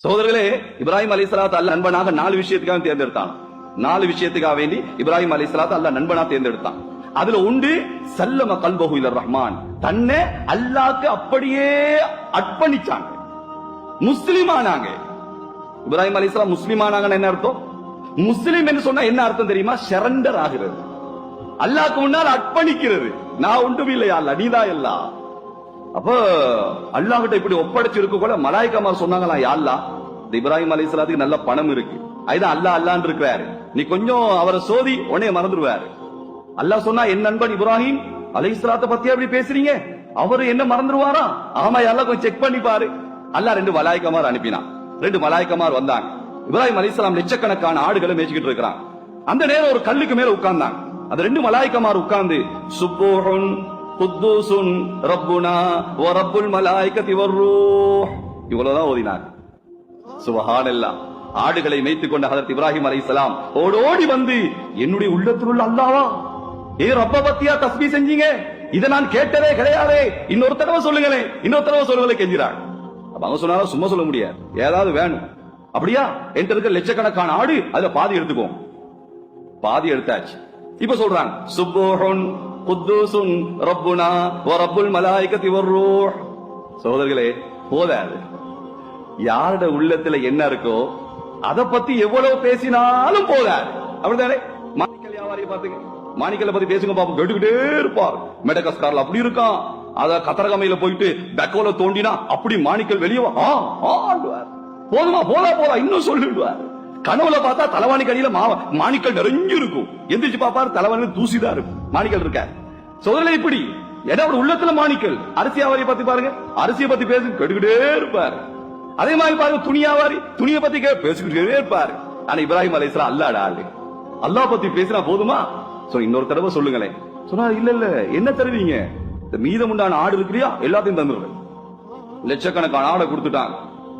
சகோதரர்களே, இப்ராஹிம் அலைஹிஸ்ஸலாத்து அல்லாஹ் நண்பனாக 4 விஷயத்துக்காக தேர்ந்தெடுத்தான். 4 விஷயத்துக்காக வேண்டி இப்ராஹிம் அலைஹிஸ்ஸலாத்து அல்லாஹ் நண்பனா தேர்ந்தெடுத்தான். அதுல உண்டு சல்லம கல்பஹு இலர் ரஹ்மான், தன்னை அல்லாஹ்க்கு அப்படியே அர்ப்பணிச்சாங்க, முஸ்லிமானாங்க. இப்ராஹிம் அலைஹிஸ்ஸலாம் முஸ்லிமானாங்கன்னு என்ன அர்த்தம்? முஸ்லிம் என்று சொன்னா என்ன அர்த்தம் தெரியுமா? சரண்டர் ஆகிறது, அல்லாஹ்க்கு முன்னால் அர்ப்பணிக்கிறது. நான் ஒன்றும் இல்லையா அல்லாஹ், நீதான் எல்லாம். அப்ப அல்லாஹ் கிட்ட இப்படி ஒப்படைச்சிருக்க கூட மலாய்க்காமார் சொன்னாங்களா, யா அல்லாஹ் இந்த இப்ராஹிம் அலைஹிஸ்ஸலாத்துக்கு நல்ல பணம் இருக்கு, அதுதான் அல்லாஹ் அல்லாஹ்ன்னு இருக்கிறாரு, நீ கொஞ்சம் அவரை சோதி உடனே மறந்துடுவாரு. அல்லாஹ் சொன்னா, என் நண்பன் இப்ராஹிம் அலைஹிஸ்ஸலாத்தை பத்தி அப்படி பேசுறீங்க, அவரு என்ன மறந்துடுவாரா? ஆமா அல்லாஹ் கொஞ்சம் செக் பண்ணி பாரு. அல்லாஹ் 2 மலாய்க்காமார் அனுப்பினான். 2 மலாய்க்காமார் வந்தாங்க. இப்ராஹிம் அலைஹிஸ்ஸலாம் லட்சக்கணக்கான ஆடுகளை மேய்ச்சிக்கிட்டு இருக்கிறான். அந்த நேரம் ஒரு கல்லுக்கு மேல உட்கார்ந்தாங்க. அந்த 2 மலாய்க்காமார் உட்கார்ந்து சுப்பூஹுன் குத்தூசுன் ரப்புனா வ ரப்புல் மலாயிகத்தி வர்ரூஹ் இவ்வளவுதான் ஓதினாங்க. சுப்ஹானல்லாஹ். ஆடுகளை மேய்த்துக் கொண்ட ஹஜரத் இப்ராஹிம் அலைஹிஸ்ஸலாம் ஓடோடி வந்து, என்னுடைய உள்ளத்தில் உள்ள அல்லாஹ்வா, ஏ ரப்ப பத்தியா தஸ்பீஹ் செஞ்சீங்க, இதை நான் கேட்டதே கிடையாது, இன்னொரு தடவை சொல்லுங்களேன், இன்னொரு தடவை சொல்லுங்களேன் கெஞ்சிறாங்க. அப்ப அவங்க சொன்னாலும் சும்மா சொல்ல முடியாது, ஏதாவது வேணும். அப்படியா, என்கிட்ட இருக்க லட்சக்கணக்கான ஆடு, அதுல பாதி எடுத்துக்கோ. பாதி எடுத்தாச்சு. இப்ப சொல்றாங்க சுப்பூஹுன் குத்தூசுன் ரப்புனா வ ரப்புல் மலாயிகத்தி வர்ரூஹ். சகோதரர்களே, போதாது. யாரோட உள்ளத்துல என்ன இருக்கோ அதை பத்தி எவ்வளவு பேசினாலும் போதாது. அப்படித்தானே? மாணிக்கல் வியாபாரியை பாத்துங்க, மாணிக்கலை பத்தி பேசுங்க பாப்போம், கேட்டுக்கிட்டே இருப்பார். மெடகஸ்கார்ல அப்படி இருக்கான், அத கத்தரகமையில போயிட்டு பெக்கோல தோண்டினா அப்படி மாணிக்கல் வெளியே போதுமா, போதா இன்னும் சொல்லிடுவார். கனவுல பார்த்தா தலைவாணி கடியில மாணிக்கல் நிறைஞ்சு இருக்கும், எந்திரிச்சு பாப்பாரு தலைவாணி தூசிதான் இருக்கும், மாணிக்கல் இருக்க. சோதனை இப்படி ஏதாவது உள்ளத்துல மாணிக்கல். அரிசி வியாபாரியை பத்தி பாருங்க, அரிசியை பத்தி பேசு கேட்டுக்கிட்டே இருப்பாரு. அதே மாதிரி பாருங்க துணி வியாபாரி, துணியை பத்தி பேசிக்கிட்டே இருப்பாரு. ஆனா இப்ராஹிம் அலைஹிஸ்ஸலாம் அல்லாஹ் ஆளு, அல்லாஹ் பத்தி பேசினா போதுமா? இன்னொரு தடவை சொல்லுங்களேன். சொன்னா இல்ல என்ன தருவீங்க, இந்த மீதம் உண்டான ஆடு இருக்கிறியா எல்லாத்தையும் தந்துடுறேன். லட்சக்கணக்கான ஆடை கொடுத்துட்டாங்க.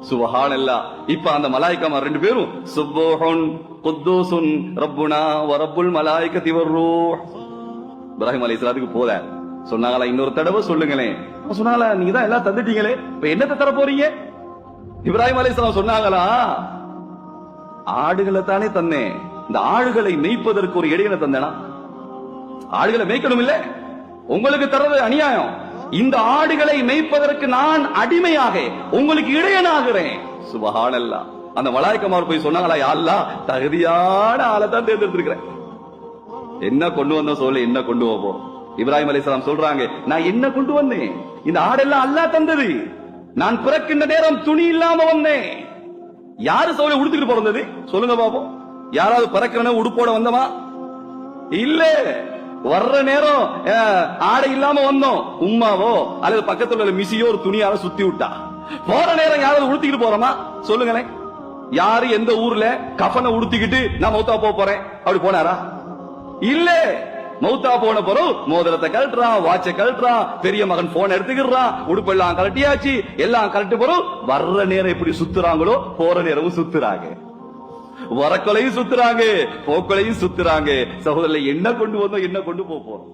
சுப்ஹானல்லாஹ். இப்ப அந்த மலாயிக்காமார் 2 பேரும் சுப்பூஹுன் குத்தூசுன் ரப்புனா வ ரப்புல் மலாயிகத்தி வர்ரூஹ். இப்ராஹிம் அலைஹிஸ்ஸலாத்துக்கு போத சொன்னாங்களா, இன்னொரு தடவை சொல்லுங்களேன். சொன்னாங்களா, நீங்க தான் எல்லாம் தந்துட்டீங்களே, இப்ப என்னத்தை தர போறீங்க? இப்ராஹிம் அலைஹிஸ்ஸலாம் சொன்னாங்களா, ஆடுகளை தானே தந்தேன், இந்த ஆடுகளை மேய்ப்பதற்கு ஒரு இடையில தந்தேனா? ஆடுகளை மேய்க்கணும் இல்ல, உங்களுக்கு தர்றது அநியாயம். இந்த ஆடுகளை மேய்ப்பதற்கு நான் அடிமையாக உங்களுக்கு இடையனாகிறேன். சுப்ஹானல்லாஹ். அந்த மலாயிக்காமார் போய் சொன்னாங்களா, யா அல்லாஹ் தகுதியான ஆளை தான் தேர்ந்தெடுத்திருக்கிறேன், என்ன கொண்டு வந்த சொல்ல, என்ன கொண்டு போவோம். இப்ராஹிம் அலைஹிஸ்ஸலாம் சொல்றாங்க, நான் என்ன கொண்டு வந்தேன், இந்த ஆடெல்லாம் அல்லாஹ் தந்தது, நான் பிறக்கின்ற நேரம் துணி இல்லாம வந்தேன். யாரு சோலை உடுத்துக்கிட்டு பிறந்தது சொல்லுங்க பாப்போம். யாராவது பிறக்கிற உடுப்போட வந்தமா? இல்ல, வர்ற நேரம் ஆடை இல்லாம வந்தோம். உம்மாவோ அல்லது பக்கத்துல உள்ள மிசியோ ஒரு துணியால சுத்தி விட்டா. போற நேரம் யாராவது உடுத்திக்கிட்டு போறோமா சொல்லுங்களேன்? யாரு எந்த ஊர்ல கஃபனை உடுத்திக்கிட்டு நான் மௌத்தா போறேன் அப்படி போனாரா? இல்ல. மௌத்தா போன பிறகு மோதிரத்தை கழட்டுறான், வாட்சை கழட்டுறான், பெரிய மகன் போன் எடுத்துக்கிறான், உடுப்பு எல்லாம் கழட்டியாச்சு, எல்லாம் கழட்டு பிறகு வர்ற நேரம் எப்படி சுத்துறாங்களோ போற நேரமும் சுத்துறாங்க, வரக்கொலையும் சுத்துறாங்க, போக்கொலையும் சுத்துறாங்க. சகோதரர்களை என்ன கொண்டு வந்தோம், என்ன கொண்டு போறோம்?